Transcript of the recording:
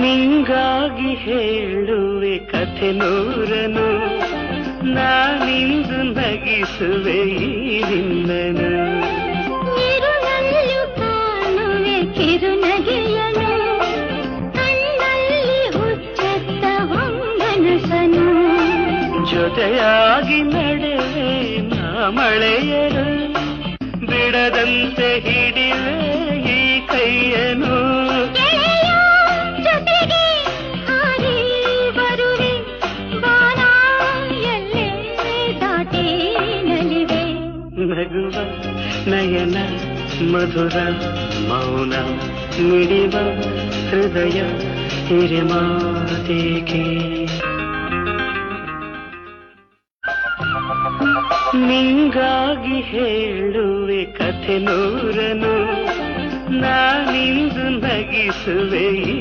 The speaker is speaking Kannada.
ನಿಂಗಾಗಿ ಹೇಳುವೆ ಕಥೆ ನೂರನು, ನಾನಿಂದು ನಗಿಸುವೆ ಈ ನಿನ್ನನು. ಇರುಳಲ್ಲೂ ಕಾಣುವೆ ಕಿರುನಗೆಯನು, ಕಣ್ಣಲ್ಲಿ ಹುಚ್ಚತ್ತ ಹೊಂಗನಸನು. ಜೊತೆಯಾಗಿ ನಡೆವೆ ನಾ ಮಳೆಯರು, ಬಿಡದಂತೆ ಹಿಡಿವೆ ಈ ಕೈಯನು. ಜೊತೆಗೆ ಹಾರಿ ಬರುವೆ, ಬಾನ ಎಲ್ಲೇ ದಾಟಿ ನಲಿವೆ. ನಗುವ ನಯನ ಮಧುರ ಮೌನ, ಮಿಡಿವ ಹೃದಯ ಹಿರಿಮಾತೇಕೆ. ನಿಂಗಾಗಿ ಹೇಳುವೆ ಕಥೆ ನೂರನು, ನಾನಿಂದು ನಗಿಸುವೆ ಈ